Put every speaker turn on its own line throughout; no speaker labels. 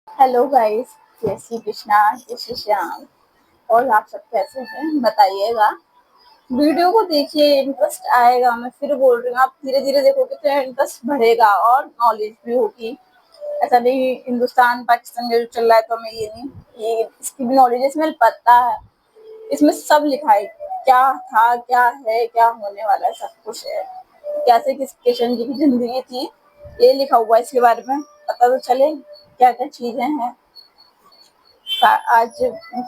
Hello guys, जय श्री कृष्णा, जय श्री श्याम। और आप सब कैसे हैं बताइएगा। वीडियो को देखिए, इंटरेस्ट आएगा। मैं फिर बोल रही हूँ, आप धीरे धीरे देखोगे तो इंटरेस्ट बढ़ेगा और नॉलेज भी होगी। ऐसा नहीं हिंदुस्तान पाकिस्तान का जो चल रहा है तो हमें ये नहीं, ये इसकी भी नॉलेज है, इसमें पता है। इसमें सब लिखा है, क्या था, क्या है, क्या होने वाला है, सब कुछ है। कैसे किस कृष्ण जी की जिंदगी थी, ये लिखा हुआ है। इसके बारे में पता तो चले क्या क्या चीजें हैं। आज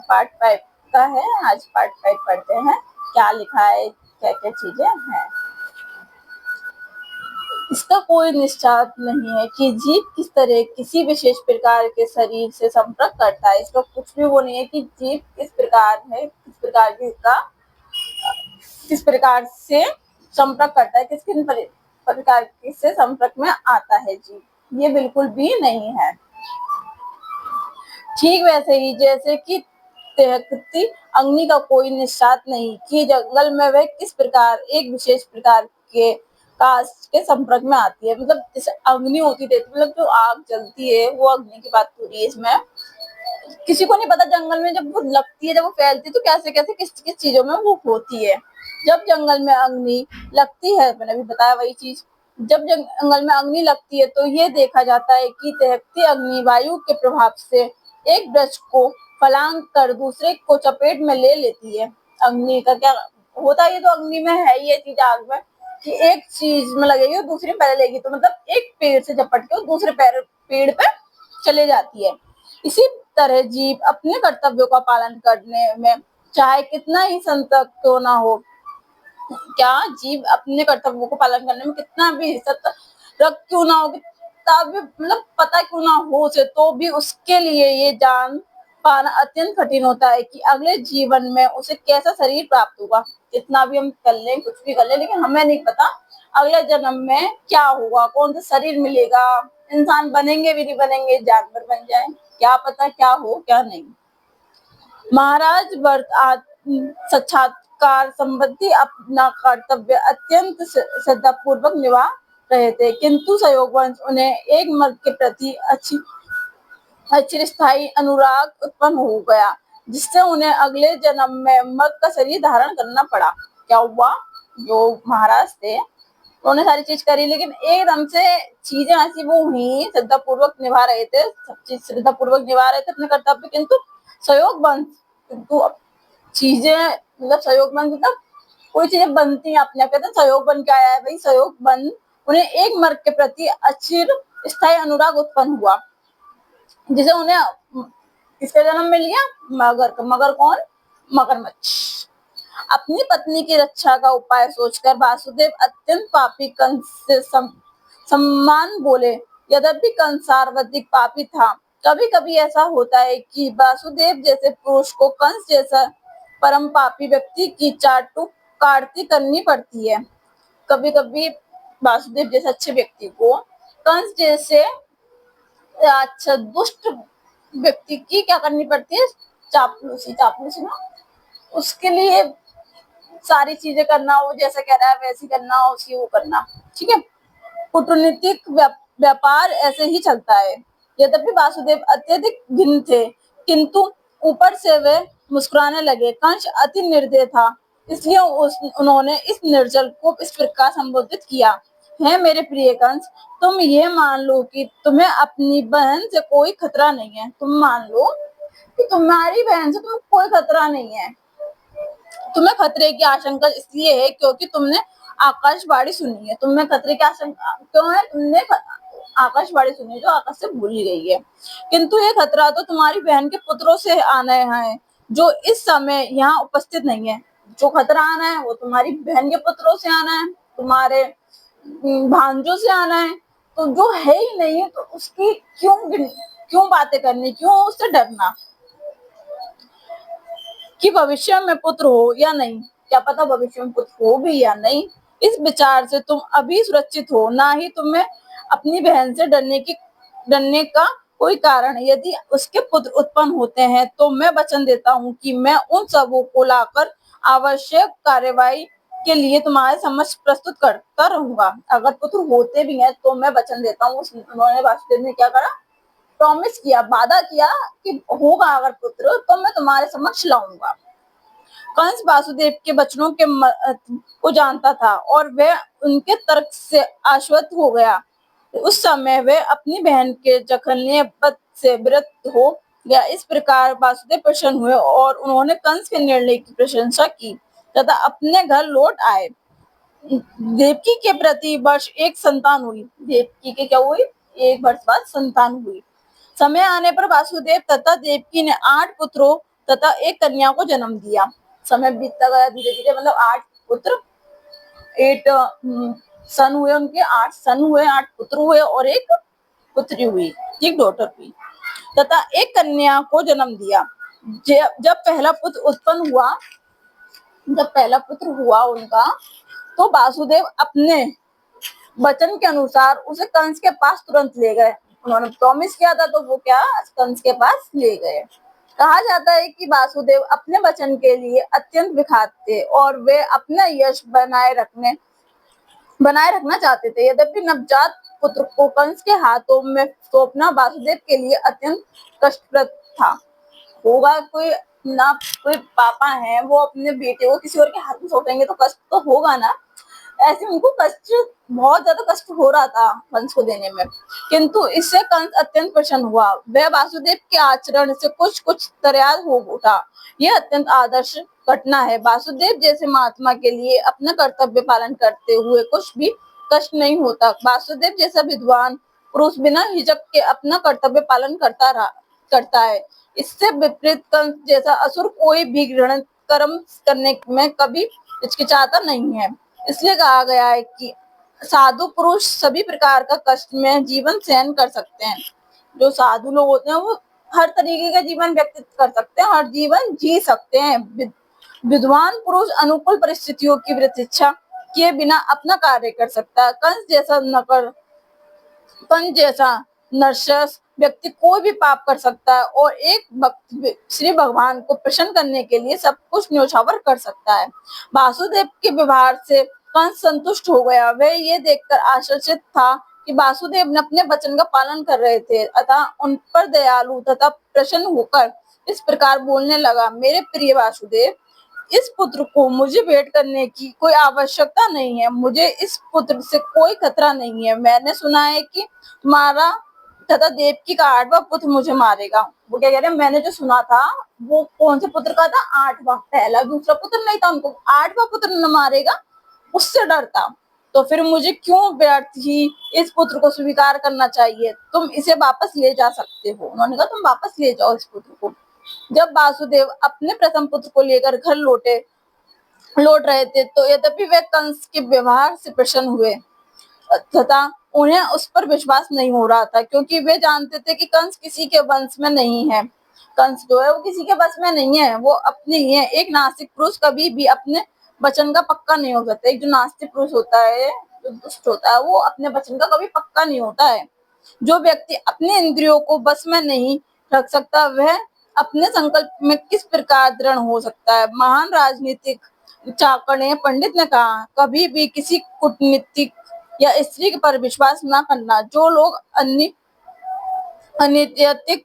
पार्ट 5 का है। आज पार्ट 5 पढ़ते हैं, क्या लिखा है, क्या क्या चीजें हैं। इसका कोई निश्चय नहीं है कि जीव किस तरह किसी विशेष प्रकार के शरीर से संपर्क करता है। इसका कुछ भी वो नहीं है कि जीव किस प्रकार है, किस प्रकार से संपर्क करता है, किस प्रकार से संपर्क में आता है जीव, ये बिल्कुल भी नहीं है। ठीक वैसे ही जैसे कि तहकती अग्नि का कोई निश्चात नहीं कि जंगल में वह किस प्रकार एक विशेष प्रकार के काष्ठ के संपर्क में आती है। मतलब जैसे अग्नि होती है, मतलब जो आग जलती है, वो अग्नि की बात हो रही है इसमें। किसी को नहीं पता जंगल में जब वो लगती है, जब वो फैलती है तो कैसे कैसे किस किस चीजों में वो होती है। जब जंगल में अग्नि लगती है, मैंने अभी बताया वही चीज, जब जंगल में अग्नि लगती है तो ये देखा जाता है कि दहकती अग्नि वायु के प्रभाव से एक वृक्ष को फलांग कर दूसरे को चपेट में ले लेती है। अग्नि का क्या होता है, ये तो अग्नि में है ही ये चीज, आग में, कि एक चीज में लगेगी और दूसरी में पहले लेगी, तो मतलब एक पेड़ से झपट के दूसरे पेड़ पे चले जाती है। इसी तरह जीव अपने कर्तव्यों का पालन करने में चाहे कितना ही संतक क्यों ना हो, क्या जीव अपने कर्तव्यों को पालन करने में कितना भी सतर्क क्यों ना हो, तब मतलब पता क्यों ना हो उसे, तो भी उसके लिए ये जान पाना अत्यंत कठिन होता है कि अगले जीवन में उसे कैसा शरीर प्राप्त होगा। जितना भी हम कर लें, कुछ भी कर लें, लेकिन हमें नहीं पता अगले जन्म में क्या होगा, कौन सा शरीर मिलेगा। इंसान बनेंगे भी नहीं बनेंगे, जानवर बन जाए, क्या पता क्या हो क्या नहीं। महाराज भरत साक्षात्कार संबंधी अपना कर्तव्य अत्यंत श्रद्धापूर्वक निभा रहे थे, किंतु संयोगवश उन्हें एक मर्द के प्रति चिरस्थायी अनुराग उत्पन्न हो गया, जिससे उन्हें अगले जन्म में मर्द का शरीर धारण करना पड़ा। क्या हुआ, जो महाराज थे उन्होंने सारी चीज करी, लेकिन एकदम से चीजें ऐसी वो हुई, श्रद्धा पूर्वक निभा रहे थे, सब चीज श्रद्धा पूर्वक निभा रहे थे अपने कर्तव्य, किंतु सहयोग बंद, किंतु चीजें मतलब सहयोग बंद, मतलब कोई चीजें बनती हैं अपने आप, कहते हैं सहयोग बन के आया है भाई, सहयोग बन, उन्हें एक मर्द के प्रति अचिर स्थायी अनुराग उत्पन्न हुआ, जिसे उन्हें किसका जन्म मिल गया, मगर का। मगर कौन, मगरमच्छ। अपनी पत्नी की रक्षा का उपाय सोचकर वासुदेव अत्यंत पापी कंस से सम्मान बोले। यद्यपि कंस सर्वाधिक पापी था, कभी कभी ऐसा होता है कि वासुदेव जैसे पुरुष को कंस जैसा परम पापी व्यक्ति की चाटुकारिता करनी पड़ती है। कभी कभी वासुदेव जैसे अच्छे व्यक्ति को कंस जैसे अच्छा दुष्ट व्यक्ति की क्या करनी पड़ती है, चापलूसी। चापलूसी ना, उसके लिए सारी चीजें करना, हो जैसा कह रहा है वैसे करना, उसकी वो करना, ठीक है। कूटनीतिक व्यापार ऐसे ही चलता है। यद्यपि वासुदेव अत्यधिक भिन्न थे, किंतु ऊपर से वे मुस्कुराने लगे। कंस अति निर्दय था, इसलिए उन्होंने इस निर्जल को इस प्रकार संबोधित किया, है मेरे प्रिय कंस, तुम ये मान लो कि तुम्हें अपनी बहन से कोई खतरा नहीं है। तुम मान लो कि तुम्हारी बहन से तुम्हें कोई खतरा नहीं है। तुम्हें खतरे की आशंका इसलिए है क्योंकि तुमने आकाशवाणी सुनी है। तुम्हें खतरे की आशंका क्यों है, तुमने आकाशवाणी सुनी है जो आकाश से भूली गई है। किंतु ये खतरा तो तुम्हारी बहन के पुत्रों से आना है, जो इस समय यहाँ उपस्थित नहीं है। जो खतरा आना है वो तुम्हारी बहन के पुत्रों से आना है, तुम्हारे भांजों से आना है। तो जो है ही नहीं है तो उसकी क्यों क्यों बातें करनी, क्यों उससे डरना कि भविष्य में पुत्र हो या नहीं, क्या पता भविष्य में पुत्र हो भी या नहीं। इस विचार से तुम अभी सुरक्षित हो, ना ही तुम्हें अपनी बहन से डरने का कोई कारण है। यदि उसके पुत्र उत्पन्न होते हैं तो मैं वचन देता हूँ कि मैं उन सबों को लाकर आवश्यक कार्यवाही के लिए तुम्हारे समक्ष प्रस्तुत करता रहूंगा। अगर पुत्र होते भी हैं तो मैं वचन देता हूँ। उन्होंने वासुदेव ने क्या करा, प्रॉमिस किया, वादा किया कि होगा अगर पुत्र तो मैं तुम्हारे समक्ष लाऊंगा। कंस वासुदेव के वचनों के महत्व को जानता था और वह उनके तर्क से आश्वस्त हो गया। उस समय वह अपनी बहन के जघन्य पद से विरक्त हो गया। इस प्रकार वासुदेव प्रसन्न हुए और उन्होंने कंस के निर्णय की प्रशंसा की तथा अपने घर लौट आए। देवकी के प्रति वर्ष एक संतान हुई। देवकी के क्या हुई? एक वर्ष बाद संतान हुई। समय आने पर वासुदेव तथा देवकी ने 8 पुत्रों तथा एक कन्या को जन्म दिया। समय बीतता गया धीरे धीरे, मतलब 8 पुत्र, 8 सन हुए, उनके 8 सन हुए, 8 पुत्र हुए और एक पुत्री हुई, एक डॉटर हुई तथा एक कन्या को जन्म दिया। जब पहला पुत्र उत्पन्न हुआ, जब पहला पुत्र हुआ उनका, तो वासुदेव अपने वचन के अनुसार उसे कंस के पास तुरंत ले गए। उन्होंने प्रॉमिस किया था तो वो क्या, कंस के पास ले गए। कहा जाता है कि वासुदेव अपने वचन के लिए अत्यंत विख्यात थे और वे अपना यश बनाए रखना चाहते थे। यद्यपि नवजात पुत्र को कंस के हाथों में सौंपना वासुदेव के लिए अत्यंत कष्टप्रद था। होगा कोई ना, कोई पापा है वो अपने बेटे को किसी और के हाथ में सौंपेंगे तो कष्ट तो होगा ना। ऐसे उनको कष्ट, बहुत ज्यादा कष्ट हो रहा था कंस को देने में, किंतु इससे कंस अत्यंत प्रसन्न हुआ। वह वासुदेव के आचरण से कुछ तैयार हो उठा। यह अत्यंत आदर्श घटना है। वासुदेव जैसे महात्मा के लिए अपना कर्तव्य पालन करते हुए कुछ भी कष्ट नहीं होता। वासुदेव जैसा विद्वान पुरुष बिना हिचक के अपना कर्तव्य पालन करता है। इससे विपरीत कंस जैसा असुर कोई भी घृणित कर्म करने में कभी हिचकिचाता नहीं है। इसलिए कहा गया है कि साधु पुरुष सभी प्रकार का कष्ट में जीवन सहन कर सकते हैं। जो साधु लोग होते हैं वो हर तरीके का जीवन व्यतीत कर सकते हैं, हर जीवन जी सकते हैं। विद्वान पुरुष अनुकूल परिस्थितियों की प्रतीक्षा किए बिना अपना कार्य कर सकता है। कंस जैसा नरशस व्यक्ति कोई भी पाप कर सकता है और एक भक्त श्री भगवान को प्रसन्न करने के लिए सब कुछ न्योछावर कर सकता है। वासुदेव के व्यवहार से कंस संतुष्ट हो गया। वह ये देखकर आश्चर्यचकित था कि वासुदेव ने अपने वचन का पालन कर रहे थे, अतः उन पर दयालु तथा प्रसन्न होकर इस प्रकार बोलने लगा, मेरे प्रिय वासुदेव, इस पुत्र को मुझे भेंट करने की कोई आवश्यकता नहीं है। मुझे इस पुत्र से कोई खतरा नहीं है। मैंने सुना है कि तुम्हारा तथा देवकी का 8वां पुत्र मुझे मारेगा। वो क्या कह रहे हैं, मैंने जो सुना था वो कौन से पुत्र का था? 8वां। पहला दूसरा पुत्र नहीं था, उनको 8वां पुत्र न मारेगा, उससे डरता। तो फिर मुझे क्यों व्यर्थ ही इस पुत्र को स्वीकार करना चाहिए? तुम इसे वापस ले जा सकते हो। उन्होंने कहा तुम वापस ले जाओ इस पुत्र को। जब वासुदेव अपने प्रथम पुत्र को लेकर घर लौट रहे थे तो यद्यपि वे कंस के व्यवहार से प्रसन्न हुए तथा उन्हें उस पर विश्वास नहीं हो रहा था, क्योंकि वे जानते थे कि कंस किसी के वंश में नहीं है। कंस जो है वो किसी के वश में नहीं है, वो अपने ही है। एक नास्तिक पुरुष कभी भी अपने वचन का पक्का नहीं हो सकता। एक जो नास्तिक पुरुष होता है, जो दुष्ट होता है, वो अपने वचन का कभी पक्का नहीं होता है। जो व्यक्ति अपने इंद्रियों को बस में नहीं रख सकता, वह अपने संकल्प में किस प्रकार दृढ़ हो सकता है? महान राजनीतिक चाणक्य पंडित ने कहा, कभी भी किसी कूटनीतिक या स्त्री पर विश्वास न करना। जो लोग अनैतिक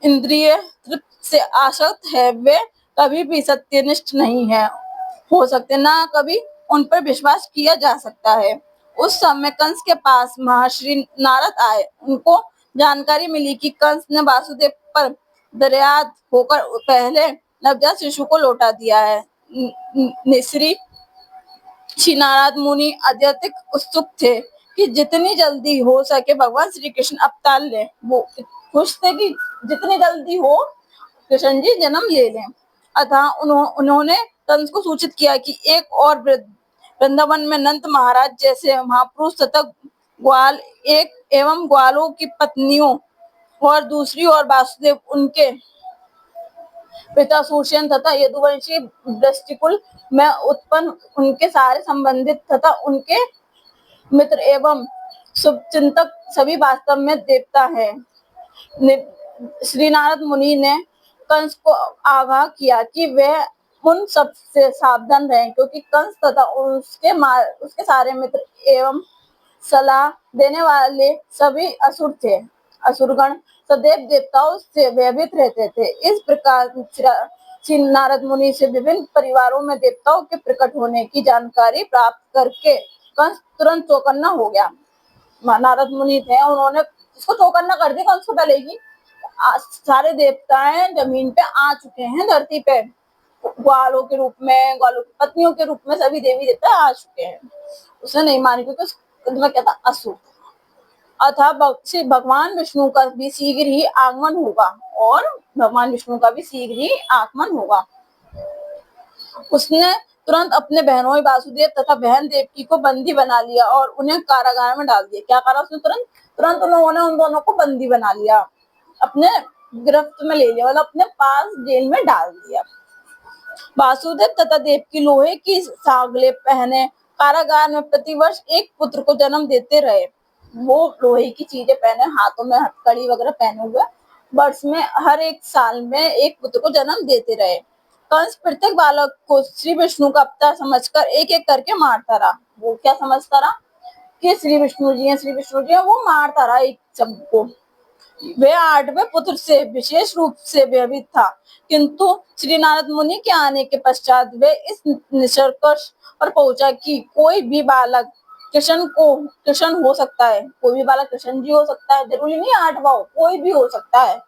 इंद्रिय तृप्ति से आसक्त है, वे कभी भी सत्यनिष्ठ नहीं है हो सकते, ना कभी उन पर विश्वास किया जा सकता है। उस समय कंस के पास महर्षि नारद आए। उनको जानकारी मिली कि कंस ने वासुदेव पर दयाद होकर पहले नवजात शिशु को लौटा दिया है। श्री नारद मुनि अत्यधिक उत्सुक थे कि जितनी जल्दी हो सके भगवान श्री कृष्ण अवतार ले। वो खुश थे कि जितनी जल्दी हो कृष्ण जी जन्म ले लें। अतः उन्होंने कंस को सूचित किया कि एक और वृंदावन में नंद महाराज जैसे महापुरुष तथा ग्वाल एवं ग्वालों की पत्नियों और दूसरी ओर वासुदेव उनके पिता सुषेण तथा यदुवंशी दृष्टिकुल में उत्पन्न उनके सारे संबंधित तथा उनके मित्र एवं शुभचिंतक सभी वास्तव में देवता है। श्री नारद मुनि ने कंस को आगाह किया कि वह उन सब से सावधान रहें, क्योंकि कंस तथा उसके सारे मित्र एवं सलाह देने वाले सभी असुर थे। असुरगण सदैव देवताओं से भयभीत रहते थे। इस प्रकार श्री नारद मुनि से विभिन्न परिवारों में देवताओं के प्रकट होने की जानकारी प्राप्त करके कंस तुरंत चौकन्ना हो गया। नारद मुनि थे, उन्होंने इसको चौकन्ना कर दिया कंस को पहले ही। सारे देवताएं जमीन पे आ चुके हैं, धरती पे ग्वालों के रूप में, ग्वालों की पत्नियों के रूप में सभी देवी देवता आ चुके हैं। उसने नहीं मानी क्योंकि उसमें क्या था, असुर। अतः भगवान विष्णु का भी शीघ्र ही आगमन होगा, और भगवान विष्णु का भी शीघ्र ही आगमन होगा। उसने तुरंत अपने बहनों वासुदेव तथा बहन देवकी को बंदी बना लिया और उन्हें कारागार में डाल दिया। क्या करा उसने? तुरंत तुरंत उन्होंने उन दोनों को बंदी बना लिया, अपने गिरफ्त में ले लिया, मतलब अपने पास जेल में डाल दिया। वासुदेव तथा देवकी लोहे की सागले पहने कारागार में प्रतिवर्ष एक पुत्र को जन्म देते रहे। वो लोहे की चीजें पहने, हाथों में हथकड़ी वगैरह पहने हुए, वर्ष में हर एक साल में एक पुत्र को जन्म देते रहे। कंस प्रत्येक बालक को श्री विष्णु का अवतार समझकर एक एक करके मारता रहा। वो क्या समझता रहा कि श्री विष्णु जी हैं, श्री विष्णु जी हैं, वो मारता रहा एक सबको। वे 8वें पुत्र से विशेष रूप से भयभीत था, किंतु श्री नारद मुनि के आने के पश्चात वे इस निष्कर्ष पर पहुंचा कि कोई भी बालक कृष्ण हो सकता है। कोई भी बालक कृष्ण जी हो सकता है, जरूरी नहीं 8वां हो, कोई भी हो सकता है।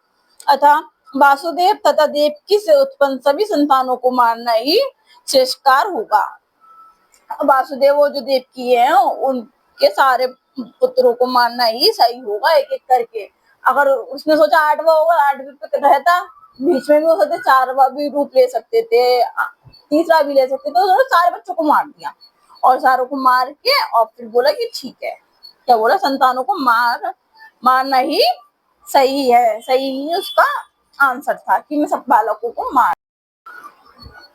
अतः वासुदेव तथा देवकी से उत्पन्न सभी संतानों को मारना ही श्रेष्ठकार होगा। वासुदेव और जो देवकी है उनके सारे पुत्रों को मारना ही सही होगा, एक एक करके। अगर उसने सोचा 8वां होगा, 8वें पे रहता, बीच में भी हो सकते, 4वां भी रूप ले सकते थे, तीसरा भी ले सकते थे, तो उन्होंने सारे बच्चों को मार दिया और सारों को मार के और फिर बोला कि ठीक है, क्या बोला, संतानों को मारना ही सही है, सही ही उसका आंसर था कि मैं सब बालकों को मार।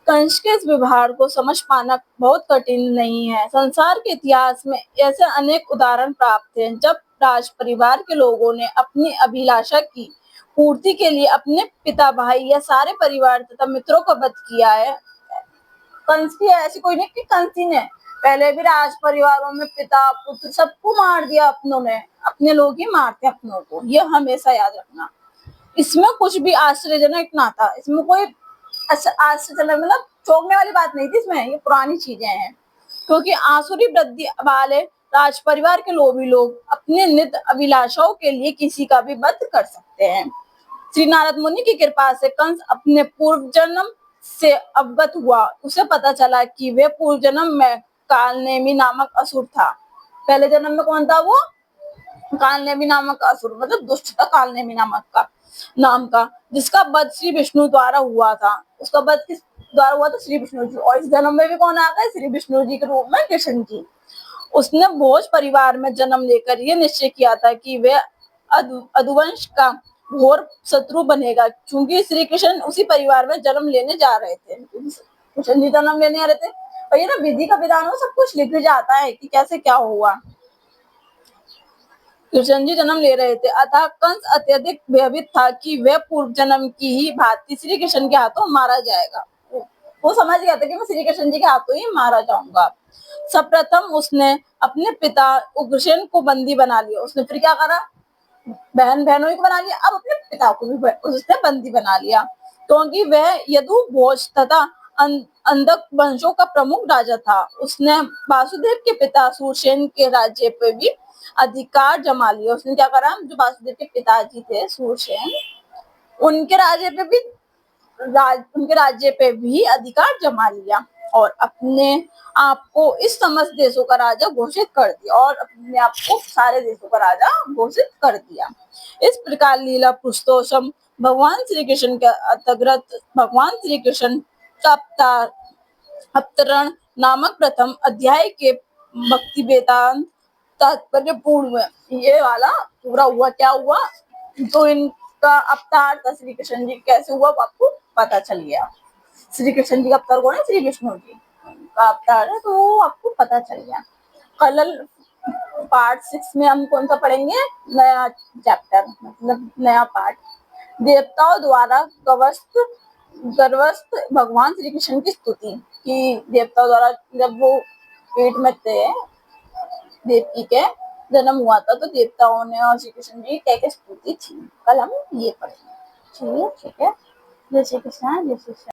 कंस के इस व्यवहार को समझ पाना बहुत कठिन नहीं है। संसार के इतिहास में ऐसे अनेक उदाहरण प्राप्त हैं जब राज परिवार के लोगों ने अपनी अभिलाषा की पूर्ति के लिए अपने पिता, भाई या सारे परिवार तथा मित्रों का वध किया है। कंस की ऐसी कोई नहीं कि कंस ही ने, पहले भी राज परिवारों में पिता, पुत्र सबको मार दिया अपनों ने। अपने लोग ही मारते अपनों को, ये हमेशा याद रखना। इसमें कुछ भी आश्चर्यजनक ना था, इसमें कोई आश्चर्यजनक मतलब चौंकने वाली बात नहीं थी इसमें, ये पुरानी चीजें हैं। क्योंकि आसुरी वृद्धि वाले राज परिवार के लोभी लोग अपने नित अभिलाषाओं के लिए किसी का भी वध कर सकते हैं। श्री नारद मुनि की कृपा से कंस अपने पूर्व जन्म से अवगत हुआ। उसे पता चला कि वे पूर्व जन्म में कालनेमी नामक असुर था। पहले जन्म में कौन था? वो कालनेमी नामक असुर, मतलब दुष्ट था, कालनेमी नाम का, जिसका वध श्री विष्णु द्वारा हुआ था। उसका वध किस द्वारा हुआ था? श्री विष्णु जी। और इस जन्म में भी कौन आ गए? श्री विष्णु जी के रूप में कृष्ण जी। उसने भोज परिवार में जन्म लेकर ये निश्चय किया था कि वे अदुवंश का घोर शत्रु बनेगा, क्योंकि श्री कृष्ण उसी परिवार में जन्म लेने जा रहे थे। कृष्ण जी जन्म लेने आ रहे थे, और ये ना विधि का विधान हो, सब कुछ लिख जाता है कि कैसे क्या हुआ। कृष्ण जी जन्म ले रहे थे, अतः कंस अत्यधिक भयभीत था कि वह पूर्व जन्म की ही भांति श्री कृष्ण के हाथों मारा जाएगा। वो समझ गया था कि मैं श्री कृष्ण जी के हाथों ही मारा जाऊंगा। सर्वप्रथम उसने अपने पिता उग्रसेन को बंदी बना लिया। उसने फिर क्या करा? बहनों को बना लिया, अब अपने पिता को भी उसने बंदी बना लिया, क्योंकि वह यदु भोज तथा अंधक वंशों का प्रमुख राजा था। उसने वासुदेव के पिता सूरसेन के राज्य पे भी अधिकार जमा लिया। उसने क्या करा? जो वासुदेव के पिताजी थे सूरसेन, उनके राज्य पे भी अधिकार जमा लिया और अपने आप को इस समस्त देशों का राजा घोषित कर दिया, और अपने आप को सारे देशों का राजा घोषित कर दिया। इस प्रकार लीला पुरुषोत्तम भगवान श्री कृष्ण के अंतर्गत भगवान श्री कृष्ण का अवतरण नामक प्रथम अध्याय के भक्ति वेदांत तात्पर्य पूर्ण ये वाला पूरा हुआ। क्या हुआ? जो इनका अवतार था श्री कृष्ण जी, कैसे हुआ आपको पता चल गया। श्री कृष्ण जी का अवतार कौन है? श्री विष्णु जी का अवतार है, तो वो आपको पता चल गया। कल पार्ट 6 में हम कौन सा पढ़ेंगे? नया चैप्टर, मतलब नया पार्ट, देवताओं द्वारा गर्भस्थ भगवान श्री कृष्ण की स्तुति। कि देवताओं द्वारा जब वो पेट में थे देवकी के, जन्म हुआ था, तो देवताओं ने और श्री कृष्ण जी क्या क्या स्तुति थी, कल हम ये पढ़ेंगे। चलिए ठीक है। जय श्री कृष्ण, जय श्री कृष्ण।